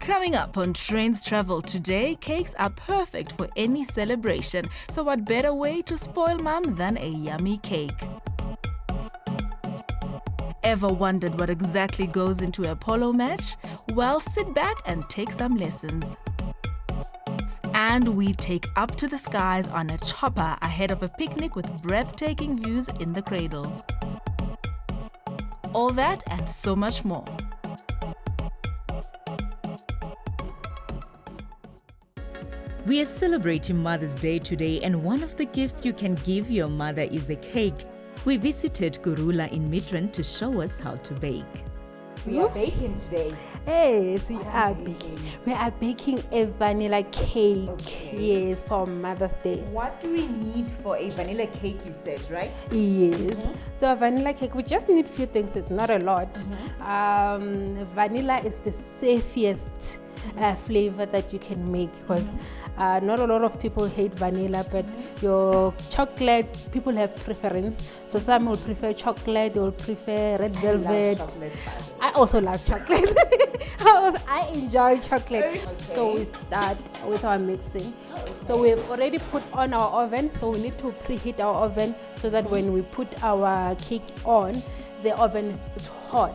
Coming up on Trendz Travel today, cakes are perfect for any celebration. So what better way to spoil mom than a yummy cake? Ever wondered what exactly goes into a polo match? Well, sit back and take some lessons. And we take up to the skies on a chopper ahead of a picnic with breathtaking views in the cradle. All that and so much more. We are celebrating Mother's Day today, and one of the gifts you can give your mother is a cake. We visited Gurula in Midrand to show us how to bake. We are baking today. Yes, we are baking. We are baking a vanilla cake. Okay. Yes, for Mother's Day. What do we need for a vanilla cake, you said, right? Yes. So a vanilla cake, we just need few things. It's not a lot. Vanilla is the safest flavor that you can make, because not a lot of people hate vanilla, but your chocolate, people have preference. So some will prefer chocolate, they will prefer red velvet. Love chocolate, I also love chocolate. I enjoy chocolate. Okay. So we start with our mixing. So we've already put on our oven, so we need to preheat our oven so that when we put our cake on, the oven is hot.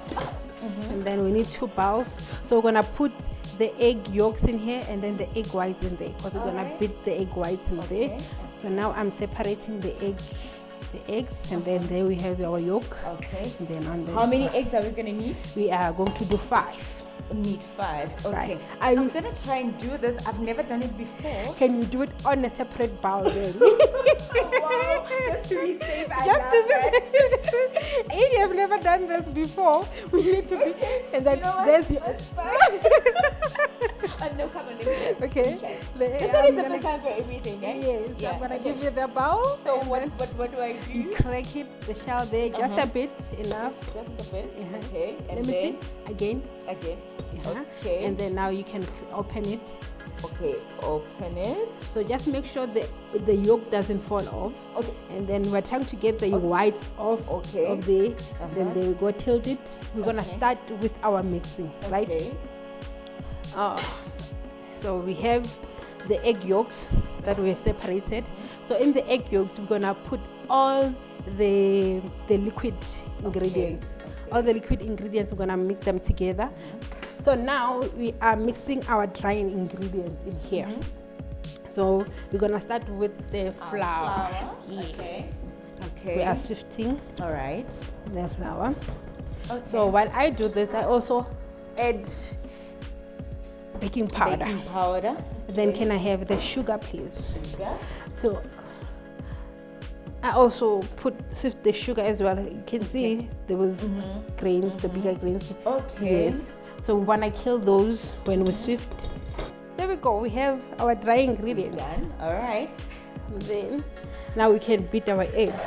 And then we need 2 bowls. So we're gonna put the egg yolks in here and then the egg whites in there, because we're gonna beat the egg whites in there. So now I'm separating the eggs, and then there we have our yolk. Okay. And then on the How many eggs are we going to need? we are going to do 5. Need 5. Okay. Right. I'm going to try and do this. I've never done it before. Can you do it on a separate bowl then? Wow. Just to be safe. If you have never done this before, we need to be. And then You know what? there's your. That's fine. No, come on. Let me Okay. This one is the first time for everything, right? Yes. Yeah, I'm gonna okay. give you the bowl. So and what then do I you do? crack it, the shell there, just a bit, enough. Just a bit. Uh-huh. Okay. And Let me then see. Again. again. Uh-huh. Okay. And then now you can open it. Okay, open it. So just make sure the yolk doesn't fall off. Okay. And then we're trying to get the whites off Okay. of the. Then there we go, tilt it. We're gonna Okay. start with our mixing, right? Okay. So we have the egg yolks that we have separated. So in the egg yolks, we're gonna put all the liquid ingredients. All the liquid ingredients, we're gonna mix them together. So now we are mixing our dry ingredients in here. So we're gonna start with the flour. Yes. Okay. Okay. We are sifting All right. the flour. Okay. So while I do this, I also add baking powder. Baking powder. Then can I have the sugar, please? Sugar. So I also sift the sugar as well. You can see there was grains, the bigger grains. Okay. Yes. So we wanna kill those when we sift. There we go. We have our dry ingredients. Done. All right. Then now we can beat our eggs.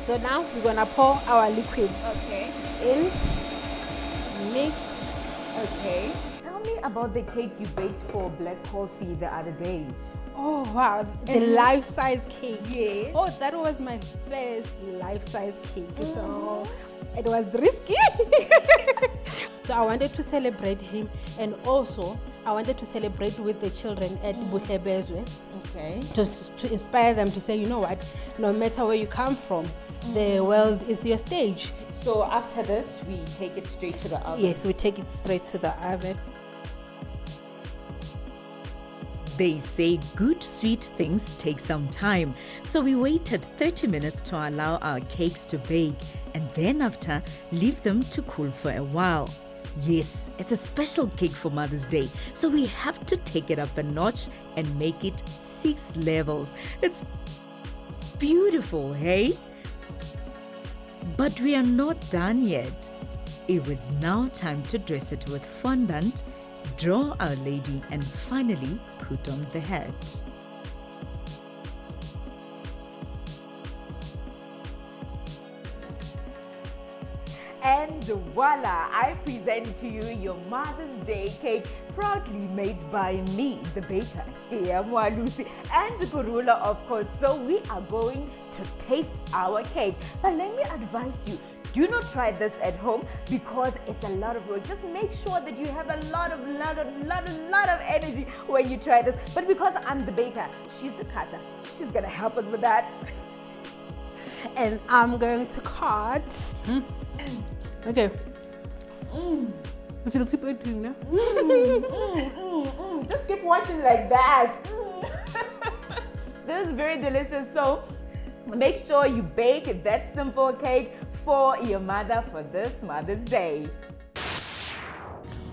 So now we're gonna pour our liquid Okay. in, mix. Okay. Tell me about the cake you baked for Black Coffee the other day. Oh wow, the life-size cake. Yes. Oh, that was my first life-size cake. So it was risky. So I wanted to celebrate him, and also I wanted to celebrate with the children at Buhlebezwe, Okay. to inspire them to say, you know what, no matter where you come from, the world is your stage. So after this, we take it straight to the oven. Yes, we take it straight to the oven. They say good sweet things take some time, so we waited 30 minutes to allow our cakes to bake, and then after, leave them to cool for a while. Yes, it's a special cake for Mother's Day, so we have to take it up a notch and make it 6 levels. It's beautiful, hey? But we are not done yet. It was now time to dress it with fondant, draw Our Lady, and finally put on the hat. And voila, I present to you your Mother's Day cake, proudly made by me, the baker, Lucy, and Gurula, of course. So we are going to taste our cake. But let me advise you, Do not try this at home because it's a lot of work. Just make sure that you have a lot of energy when you try this. But because I'm the baker, she's the cutter, she's gonna help us with that. And I'm going to cut. Okay. I should keep eating now. Just keep watching like that. This is very delicious. So make sure you bake that simple cake for your mother for this Mother's Day.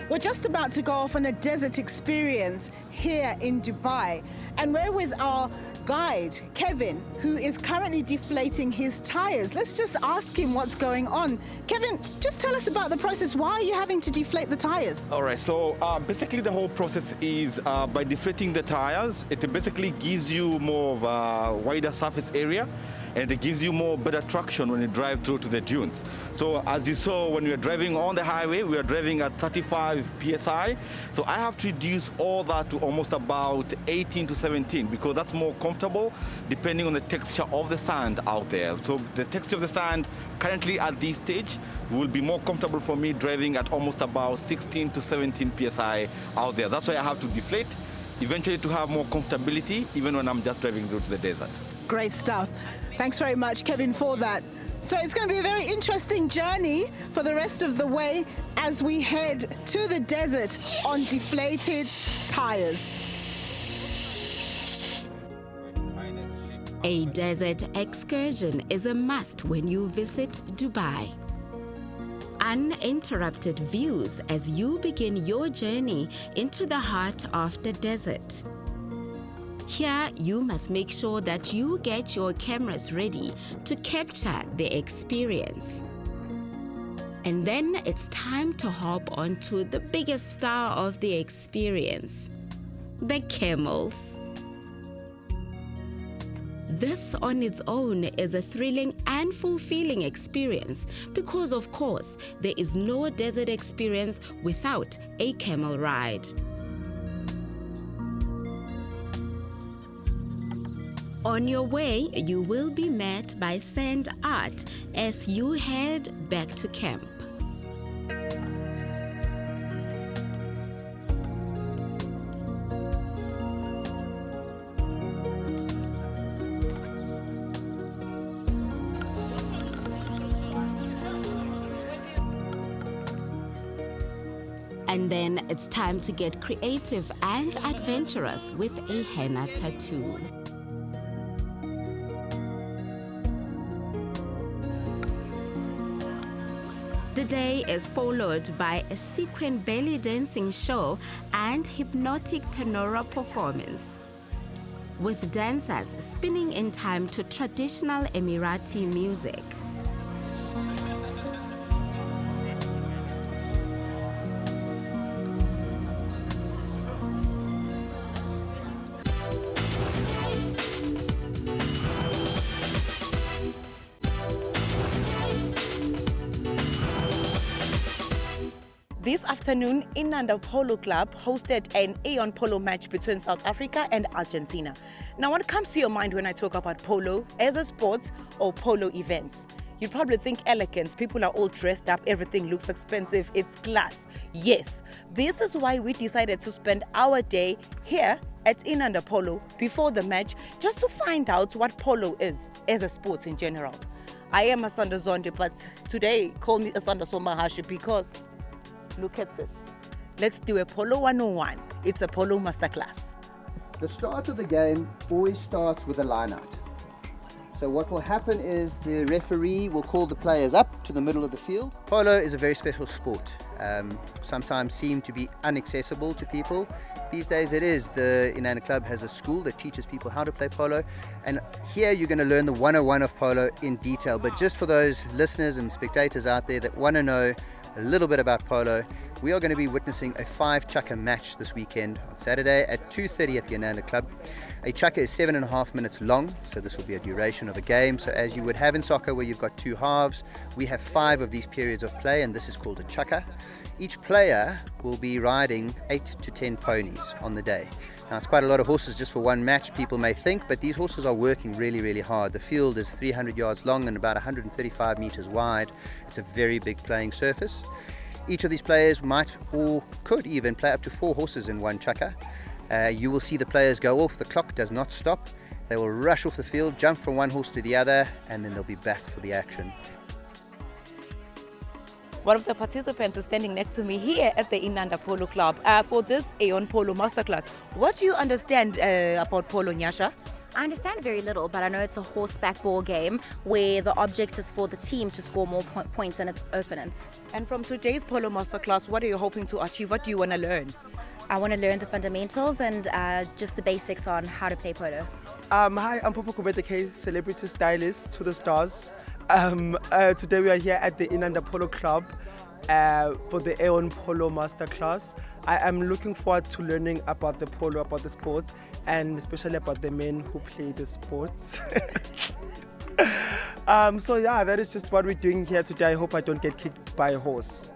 We're just about to go off on a desert experience here in Dubai, and we're with our guide, Kevin, who is currently deflating his tires. Let's just ask him what's going on. Kevin, just tell us about the process. Why are you having to deflate the tires? All right, so basically the whole process is by deflating the tires, it basically gives you more of a wider surface area, and it gives you more better traction when you drive through to the dunes. So as you saw when we were driving on the highway, we are driving at 35 psi. So I have to reduce all that to almost about 18 to 17 because that's more comfortable depending on the texture of the sand out there. So the texture of the sand currently at this stage will be more comfortable for me driving at almost about 16 to 17 psi out there. That's why I have to deflate, eventually to have more comfortability even when I'm just driving through to the desert. Great stuff. Thanks very much, Kevin, for that. So it's going to be a very interesting journey for the rest of the way as we head to the desert on deflated tires. A desert excursion is a must when you visit Dubai. Uninterrupted views as you begin your journey into the heart of the desert. Here, you must make sure that you get your cameras ready to capture the experience. And then it's time to hop onto the biggest star of the experience, the camels. This on its own is a thrilling and fulfilling experience because, of course, there is no desert experience without a camel ride. On your way, you will be met by sand art as you head back to camp. And then it's time to get creative and adventurous with a henna tattoo. The day is followed by a sequin belly dancing show and hypnotic tenora performance, with dancers spinning in time to traditional Emirati music. This afternoon, Inanda Polo Club hosted an Aeon Polo match between South Africa and Argentina. Now, what comes to your mind when I talk about polo as a sport or polo events? You'd probably think elegance. People are all dressed up, everything looks expensive, it's class. Yes, this is why we decided to spend our day here at Inanda Polo before the match, just to find out what polo is as a sport in general. I am Asanda Zonde, but today call me Asanda Sombahashi because look at this. Let's do a Polo 101. It's a Polo Masterclass. The start of the game always starts with a line-out. So what will happen is the referee will call the players up to the middle of the field. Polo is a very special sport. Sometimes seem to be inaccessible to people. These days it is. The Inanda Club has a school that teaches people how to play polo. And here you're going to learn the 101 of polo in detail. But just for those listeners and spectators out there that want to know a little bit about polo, we are going to be witnessing a 5-chukker match this weekend on Saturday at 2:30 at the Inanda Club. A chukker is 7.5 minutes long, so this will be a duration of a game. So as you would have in soccer where you've got 2 halves, we have 5 of these periods of play, and this is called a chukker. Each player will be riding 8 to 10 ponies on the day. Now, it's quite a lot of horses just for one match, people may think, but these horses are working really, really hard. The field is 300 yards long and about 135 meters wide. It's a very big playing surface. Each of these players might or could even play up to 4 horses in one chukka. You will see the players go off. The clock does not stop. They will rush off the field, jump from one horse to the other, and then they'll be back for the action. One of the participants is standing next to me here at the Inanda Polo Club for this Aeon Polo Masterclass. What do you understand about Polo, Nyasha? I understand very little, but I know it's a horseback ball game where the object is for the team to score more points than its opponents. And from today's Polo Masterclass, what are you hoping to achieve? What do you want to learn? I want to learn the fundamentals and just the basics on how to play polo. Hi, I'm Popo Kubete K, celebrity stylist to the stars. Today we are here at the Inanda Polo Club for the Aeon Polo Masterclass. I am looking forward to learning about the polo, about the sports, and especially about the men who play the sports. So yeah, that is just what we're doing here today. I hope I don't get kicked by a horse.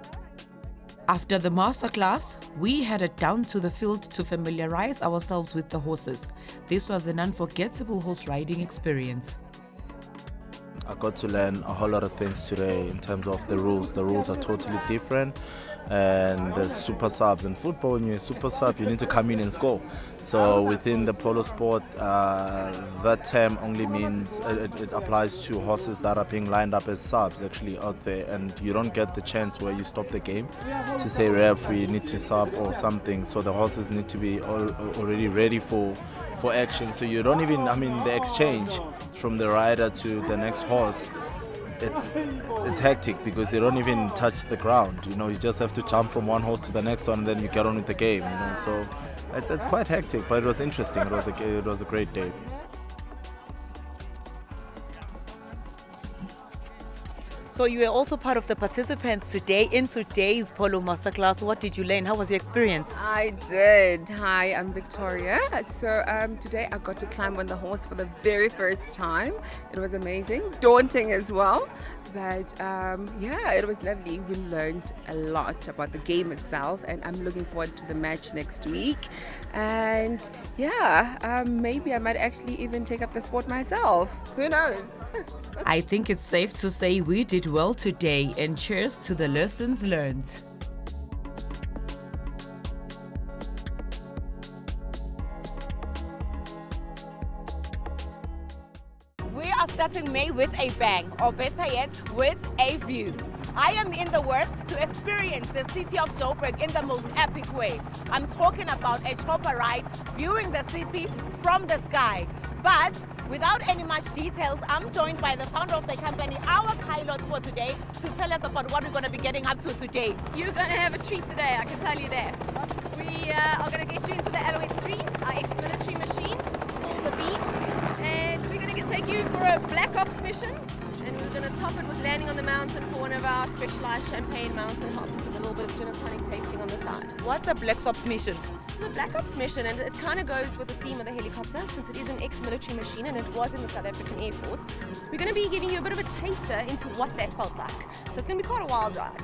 After the masterclass, we headed down to the field to familiarize ourselves with the horses. This was an unforgettable horse riding experience. I got to learn a whole lot of things today in terms of the rules. The rules are totally different, and there's super subs. In football, when you're a super sub, you need to come in and score. So within the polo sport, that term only means it applies to horses that are being lined up as subs actually out there, and you don't get the chance where you stop the game to say, ref, we need to sub or something. So the horses need to be already ready for action. So you don't even, the exchange from the rider to the next horse, it's hectic because they don't even touch the ground. You just have to jump from one horse to the next one and then you get on with the game. So it's quite hectic, but it was interesting. It was a great day. So you were also part of the participants today in today's Polo Masterclass. What did you learn? How was your experience? I did. Hi, I'm Victoria. So today I got to climb on the horse for the very first time. It was amazing, daunting as well. But yeah, it was lovely. We learned a lot about the game itself, and I'm looking forward to the match next week. And yeah, maybe I might actually even take up the sport myself. Who knows? I think it's safe to say we did well today, and cheers to the lessons learned. We are starting May with a bang, or better yet, with a view. I am in the worst to experience the city of Joburg in the most epic way. I'm talking about a chopper ride, viewing the city from the sky. But without any much details, I'm joined by the founder of the company, our pilot for today, to tell us about what we're going to be getting up to today. You're going to have a treat today, I can tell you that. We are going to get you into the Alouette 3, our ex-military machine, called the Beast, and we're going to take you for a Black Ops mission, and we're going to top it with landing on the mountain for one of our specialized champagne mountain hops with a little bit of gin and tonic tasting on the side. What's a Black Ops mission? It's the Black Ops mission, and it kind of goes with the theme of the helicopter, since it is an ex-military machine and it was in the South African Air Force. We're going to be giving you a bit of a taster into what that felt like. So it's going to be quite a wild ride.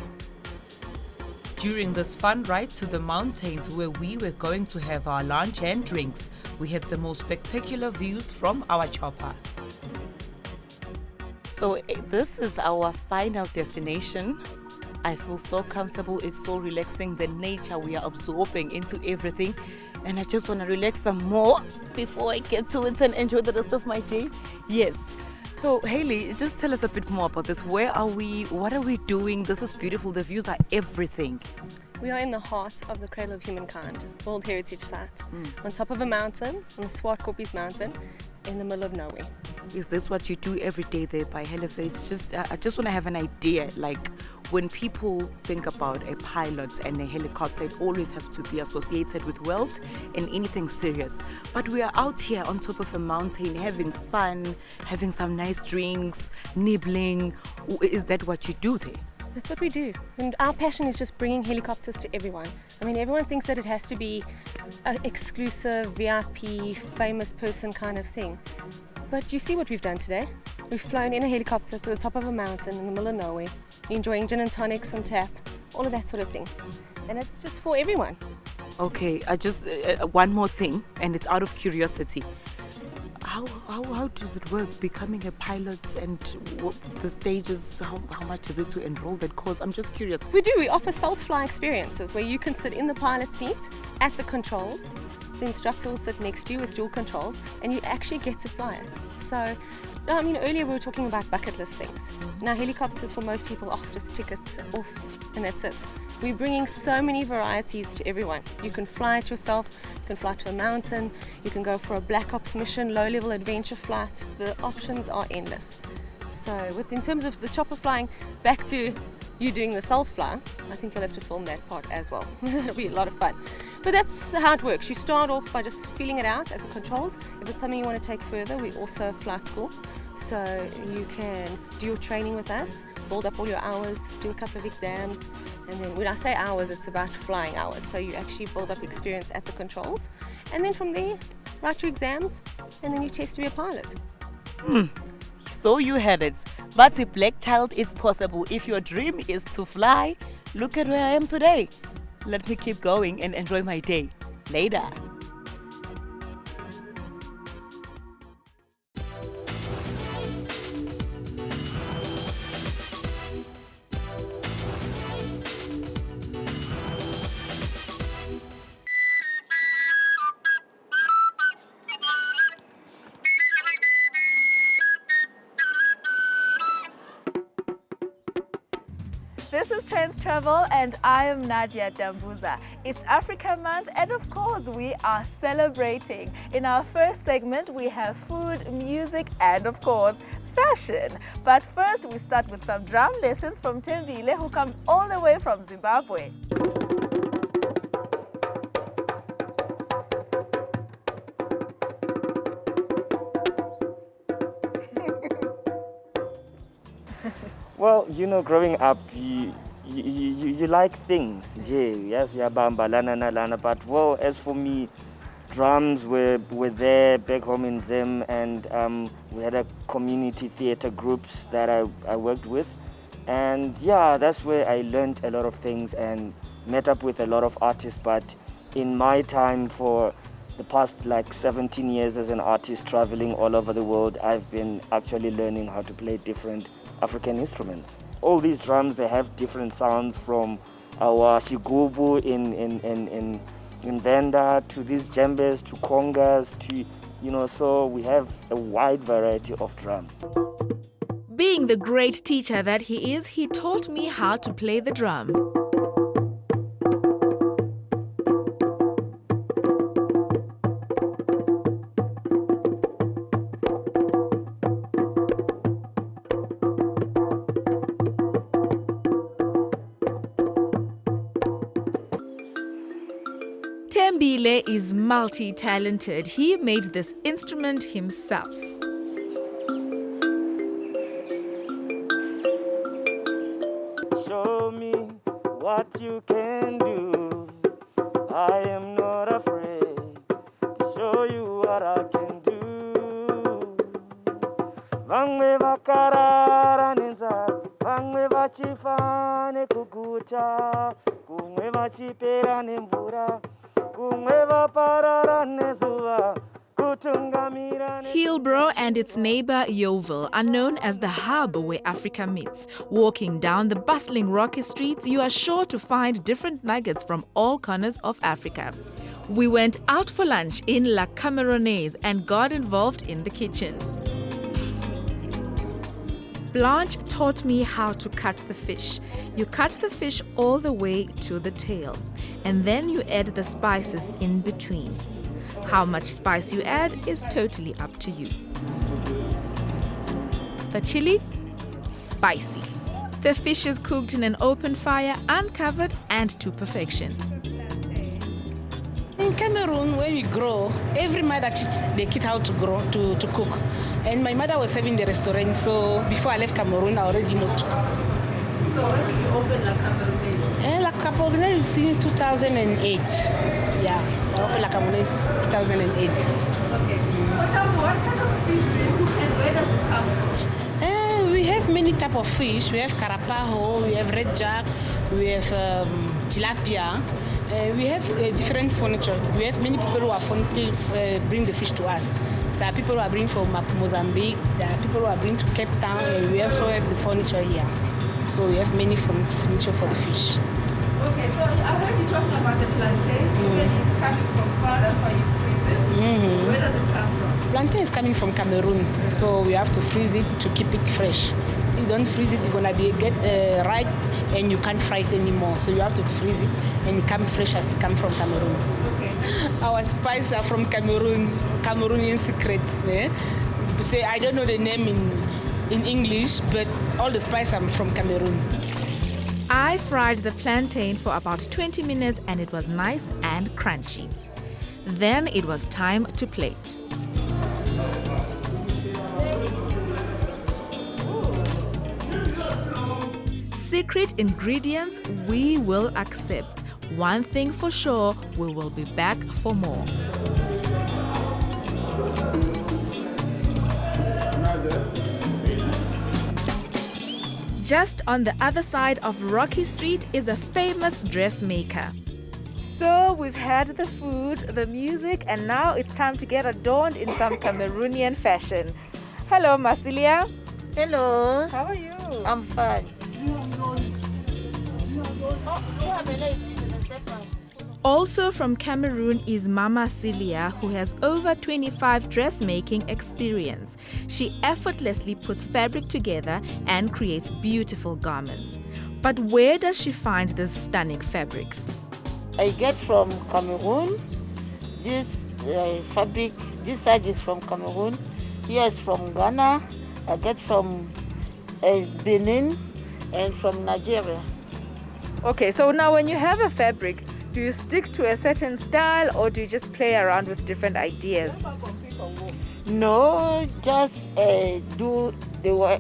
During this fun ride to the mountains where we were going to have our lunch and drinks, we had the most spectacular views from our chopper. So this is our final destination. I feel so comfortable, it's so relaxing, the nature we are absorbing into everything, and I just want to relax some more before I get to it and enjoy the rest of my day. Yes. So Hayley, just tell us a bit more about this. Where are we? What are we doing? This is beautiful. The views are everything. We are in the heart of the cradle of humankind, World Heritage Site, on top of a mountain, on the Swartkopies Mountain, in the middle of nowhere. Is this what you do every day there by Halifax? I just want to have an idea, like when people think about a pilot and a helicopter, it always has to be associated with wealth and anything serious. But we are out here on top of a mountain having fun, having some nice drinks, nibbling. Is that what you do there? That's what we do. And our passion is just bringing helicopters to everyone. I mean, everyone thinks that it has to be an exclusive, VIP, famous person kind of thing. But you see what we've done today. We've flown in a helicopter to the top of a mountain in the middle of nowhere, enjoying gin and tonics on tap, all of that sort of thing. And it's just for everyone. Okay, I just one more thing, and it's out of curiosity. How does it work becoming a pilot, and what the stages? How much is it to enroll that course? I'm just curious. We do. We offer self-fly experiences where you can sit in the pilot seat at the controls. The instructor will sit next to you with dual controls, and you actually get to fly it. So, no, I mean, earlier we were talking about bucket list things. Now, helicopters for most people, just tick it off, and that's it. We're bringing so many varieties to everyone. You can fly it yourself, you can fly to a mountain, you can go for a black ops mission, low-level adventure flight. The options are endless. So, in terms of the chopper flying, back to you doing the self-fly, I think you'll have to film that part as well. It'll be a lot of fun. But that's how it works. You start off by just feeling it out at the controls. If it's something you want to take further, we also have flight school. So you can do your training with us, build up all your hours, do a couple of exams, and then when I say hours, it's about flying hours. So you actually build up experience at the controls. And then from there, write your exams, and then you test to be a pilot. So you have it. But a black child is possible. If your dream is to fly, look at where I am today. Let me keep going and enjoy my day. Later. This is Trendz Travel and I am Nadia Dambuza. It's Africa Month and of course we are celebrating. In our first segment we have food, music and of course fashion. But first we start with some drum lessons from Thembile, who comes all the way from Zimbabwe. Well, you know, growing up, you like things. Yes, yabamba, lana, but well, as for me, drums were there back home in Zim, and we had a community theater groups that I worked with. And yeah, that's where I learned a lot of things and met up with a lot of artists. But in my time, for the past like 17 years as an artist traveling all over the world, I've been actually learning how to play different African instruments. All these drums, they have different sounds, from our shigubu in Venda to these djembes to congas to, you know, so we have a wide variety of drums. Being the great teacher that he is, he taught me how to play the drum. Thembile is multi-talented. He made this instrument himself. Show me what you can do. I am not afraid to show you what I can do. Vangwe vakarara nenzara, vangwe vachifane kuguta, kumwe vachipera nemvura. Hillbrow and its neighbor Yeovil are known as the hub where Africa meets. Walking down the bustling rocky streets, you are sure to find different nuggets from all corners of Africa. We went out for lunch in La Cameronaise and got involved in the kitchen. Blanche taught me how to cut the fish. You cut the fish all the way to the tail, and then you add the spices in between. How much spice you add is totally up to you. The chili? Spicy. The fish is cooked in an open fire, uncovered and to perfection. In Cameroon, when we grow, every mother teaches the kid how to to cook. And my mother was having the restaurant, so before I left Cameroon, I already knew to cook. So when did you open La Cameronaise? La Cameronaise since 2008. Yeah, I opened La Cameronaise 2008. Okay. So tell me, what kind of fish do you cook and where does it come from? We have many types of fish. We have carapaho, we have red jack, we have tilapia. We have different furniture. We have many people who are bring the fish to us. So there are people who are bringing from Mozambique. There are people who are bringing to Cape Town. And we also have the furniture here. So we have many furniture for the fish. Okay, so I heard you talking about the plantain. You said it's coming from far, that's why you freeze it. Where does it come from? Plantain is coming from Cameroon, so we have to freeze it to keep it fresh. If you don't freeze it, it's gonna get ripe and you can't fry it anymore. So you have to freeze it and it comes fresh as it comes from Cameroon. Okay. Our spices are from Cameroon, Cameroonian secret. So I don't know the name in English, but all the spices are from Cameroon. I fried the plantain for about 20 minutes and it was nice and crunchy. Then it was time to plate. Secret ingredients we will accept. One thing for sure, we will be back for more. Just on the other side of Rocky Street is a famous dressmaker. So we've had the food, the music, and now it's time to get adorned in some Cameroonian fashion. Hello, Marsilia. Hello. How are you? I'm fine. Also from Cameroon is Mama Celia, who has over 25 dressmaking experience. She effortlessly puts fabric together and creates beautiful garments. But where does she find these stunning fabrics? I get from Cameroon. This fabric, this side is from Cameroon. Here is from Ghana. I get from Benin and from Nigeria. Okay, so now when you have a fabric, do you stick to a certain style or do you just play around with different ideas? No, just do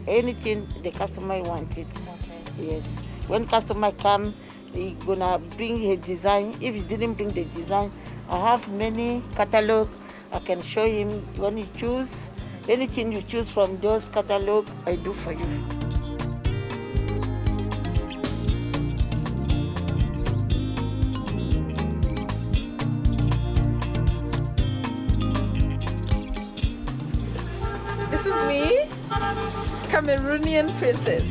anything the customer wanted. Okay. Yes. When customer come, he gonna bring his design. If he didn't bring the design, I have many catalog. I can show him when he choose. Anything you choose from those catalog, I do for you. This is me, Cameroonian princess.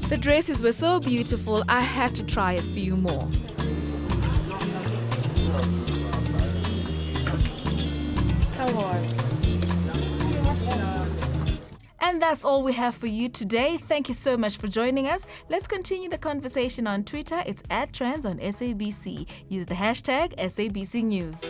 The dresses were so beautiful, I had to try a few more. Come on. And that's all we have for you today. Thank you so much for joining us. Let's continue the conversation on Twitter. It's @Trendz on SABC. Use the hashtag SABC News.